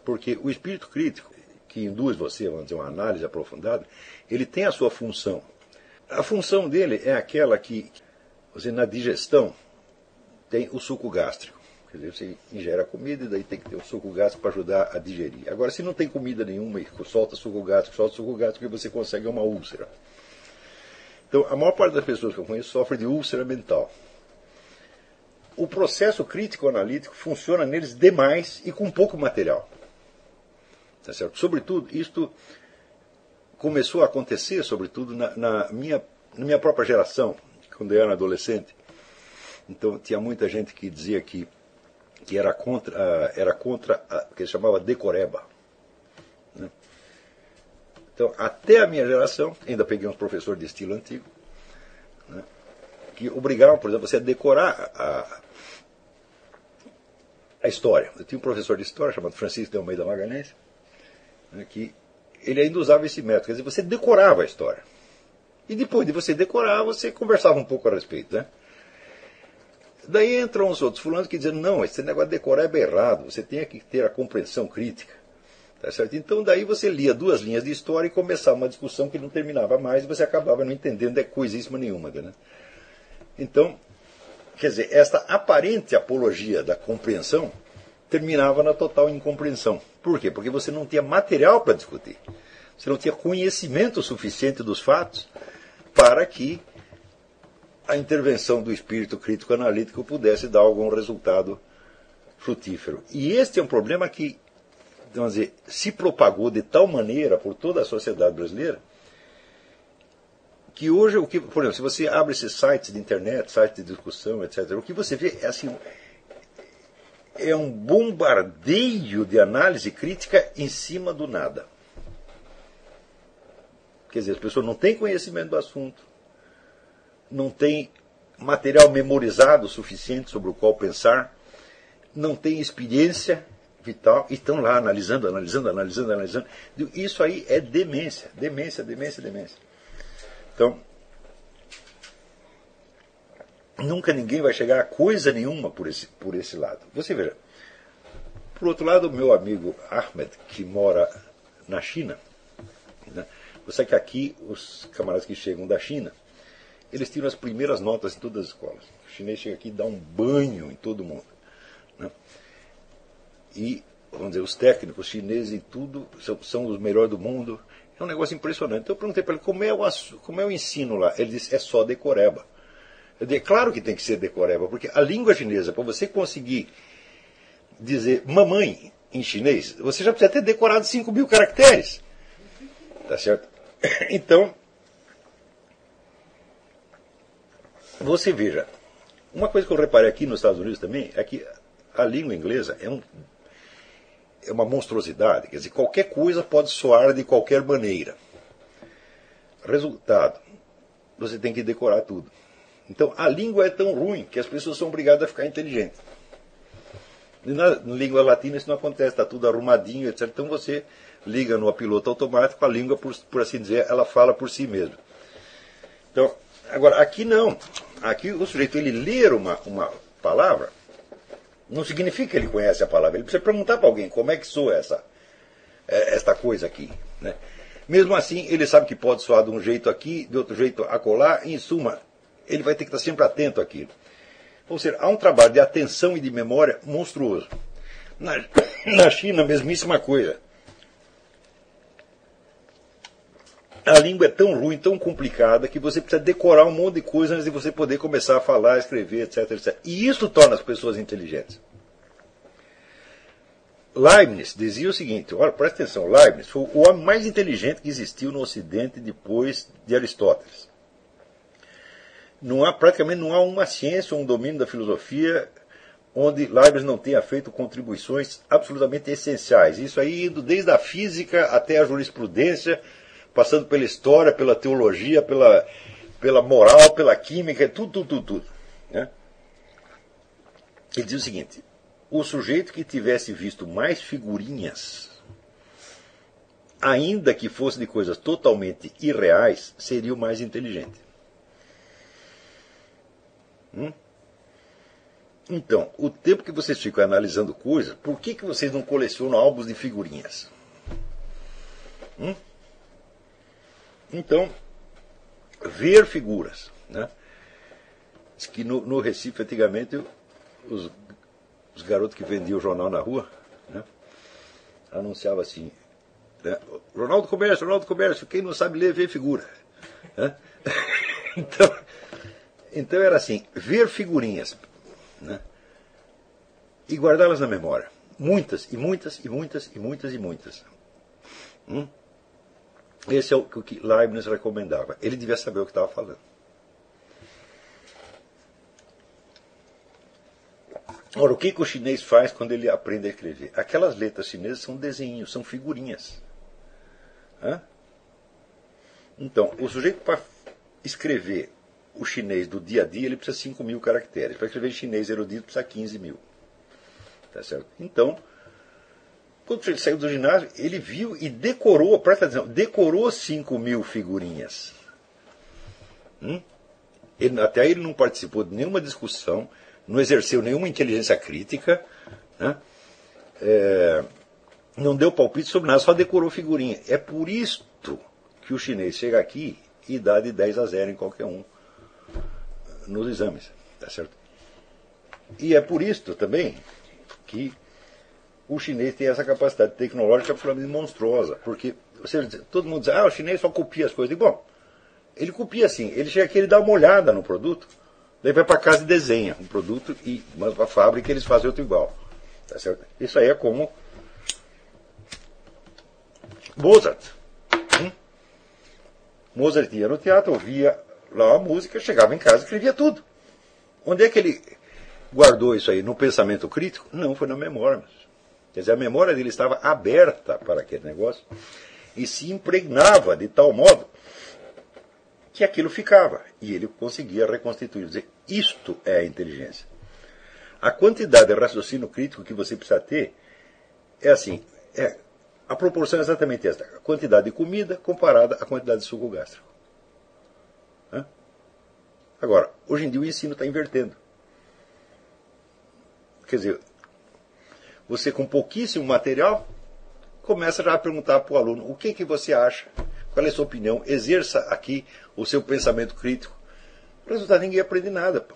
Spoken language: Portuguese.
Porque o espírito crítico, que induz você, vamos dizer, uma análise aprofundada, ele tem a sua função. A função dele é aquela que, você, na digestão, tem o suco gástrico. Quer dizer, você ingere a comida e daí tem que ter o suco gástrico para ajudar a digerir. Agora, se não tem comida nenhuma e solta suco gástrico, o que você consegue é uma úlcera. Então, a maior parte das pessoas que eu conheço sofre de úlcera mental. O processo crítico-analítico funciona neles demais e com pouco material. Tá certo? Sobretudo, isto começou a acontecer, sobretudo, na minha própria geração, quando eu era adolescente. Então, tinha muita gente que dizia que era contra o que se chamava decoreba. Né? Então, até a minha geração, ainda peguei uns professores de estilo antigo, né, que obrigavam, por exemplo, você a decorar a história. Eu tinha um professor de história chamado Francisco de Almeida Magalhães, né, que ele ainda usava esse método. Quer dizer, você decorava a história. E depois de você decorar, você conversava um pouco a respeito. Né? Daí entram os outros fulanos que dizem, não, esse negócio de decorar é errado, você tem que ter a compreensão crítica. Tá certo? Então daí você lia 2 linhas de história e começava uma discussão que não terminava mais e você acabava não entendendo coisíssima nenhuma. Né? Então, quer dizer, esta aparente apologia da compreensão terminava na total incompreensão. Por quê? Porque você não tinha material para discutir. Você não tinha conhecimento suficiente dos fatos para que a intervenção do espírito crítico analítico pudesse dar algum resultado frutífero. E este é um problema que, vamos dizer, se propagou de tal maneira por toda a sociedade brasileira que hoje, por exemplo, se você abre esses sites de internet, sites de discussão, etc., o que você vê é assim, é um bombardeio de análise crítica em cima do nada. Quer dizer, as pessoas não têm conhecimento do assunto, não têm material memorizado suficiente sobre o qual pensar, não têm experiência vital e estão lá analisando. Isso aí é demência. Então, nunca ninguém vai chegar a coisa nenhuma por esse lado. Você veja. Por outro lado, o meu amigo Ahmed, que mora na China, né, você sabe que aqui os camaradas que chegam da China, eles tiram as primeiras notas em todas as escolas. O chinês chega aqui e dá um banho em todo mundo. Né? E, vamos dizer, os técnicos chineses em tudo são os melhores do mundo. É um negócio impressionante. Então eu perguntei para ele como é o ensino lá. Ele disse, é só decoreba. Eu disse, claro que tem que ser decoreba, porque a língua chinesa, para você conseguir dizer mamãe em chinês, você já precisa ter decorado 5.000 caracteres. Tá certo? Então, você veja, uma coisa que eu reparei aqui nos Estados Unidos também é que a língua inglesa é uma monstruosidade. Quer dizer, qualquer coisa pode soar de qualquer maneira. Resultado, você tem que decorar tudo. Então, a língua é tão ruim que as pessoas são obrigadas a ficar inteligentes. Na língua latina isso não acontece, está tudo arrumadinho, etc. Então você liga no piloto automático, a língua, por assim dizer, ela fala por si mesma. Então, agora, aqui não. Aqui o sujeito, ele ler uma palavra, não significa que ele conhece a palavra. Ele precisa perguntar para alguém como é que soa esta coisa aqui. Né? Mesmo assim, ele sabe que pode soar de um jeito aqui, de outro jeito acolá. Em suma, ele vai ter que estar sempre atento àquilo. Ou seja, há um trabalho de atenção e de memória monstruoso. Na China, a mesmíssima coisa. A língua é tão ruim, tão complicada, que você precisa decorar um monte de coisa antes de você poder começar a falar, escrever, etc, etc. E isso torna as pessoas inteligentes. Leibniz dizia o seguinte, olha, presta atenção, Leibniz foi o homem mais inteligente que existiu no Ocidente depois de Aristóteles. Praticamente não há uma ciência ou um domínio da filosofia onde Leibniz não tenha feito contribuições absolutamente essenciais. Isso aí indo desde a física até a jurisprudência, passando pela história, pela teologia, pela moral, pela química, tudo. Né? Ele diz o seguinte, o sujeito que tivesse visto mais figurinhas, ainda que fosse de coisas totalmente irreais, seria o mais inteligente. Então, o tempo que vocês ficam analisando coisas, por que vocês não colecionam álbuns de figurinhas? Então, ver figuras, né? Diz que no Recife, antigamente, os garotos que vendiam o jornal na rua, né, anunciavam assim, né, Jornal do Comércio, quem não sabe ler, vê figura. Né? Então era assim, ver figurinhas, né, e guardá-las na memória. Muitas, e muitas, e muitas, e muitas, e muitas. Esse é o que Leibniz recomendava. Ele devia saber o que estava falando. Ora, o que o chinês faz quando ele aprende a escrever? Aquelas letras chinesas são desenhos, são figurinhas. Então, o sujeito, para escrever o chinês do dia a dia, ele precisa de 5.000 caracteres. Para escrever chinês erudito, precisa de 15.000. Tá certo? Então, quando ele saiu do ginásio, ele viu e decorou, presta atenção, decorou 5.000 figurinhas. Até aí ele não participou de nenhuma discussão, não exerceu nenhuma inteligência crítica, né? Não deu palpite sobre nada, só decorou figurinha. É por isto que o chinês chega aqui e dá de 10-0 em qualquer um nos exames. Tá certo? E é por isto também que o chinês tem essa capacidade tecnológica absolutamente monstruosa. Porque todo mundo diz, o chinês só copia as coisas. Bom, ele copia assim, ele chega aqui, ele dá uma olhada no produto, daí vai para casa e desenha um produto e manda para a fábrica e eles fazem outro igual. Tá certo? Isso aí é como Mozart. Mozart ia no teatro, ouvia lá a música, chegava em casa e escrevia tudo. Onde é que ele guardou isso aí? No pensamento crítico? Não, foi na memória. Quer dizer, a memória dele estava aberta para aquele negócio e se impregnava de tal modo que aquilo ficava. E ele conseguia reconstituir. Quer dizer, isto é a inteligência. A quantidade de raciocínio crítico que você precisa ter é assim, a proporção é exatamente esta. A quantidade de comida comparada à quantidade de suco gástrico. Agora, hoje em dia o ensino está invertendo. Quer dizer, você com pouquíssimo material começa já a perguntar para o aluno o que você acha, qual é a sua opinião, exerça aqui o seu pensamento crítico. O resultado, ninguém aprende nada.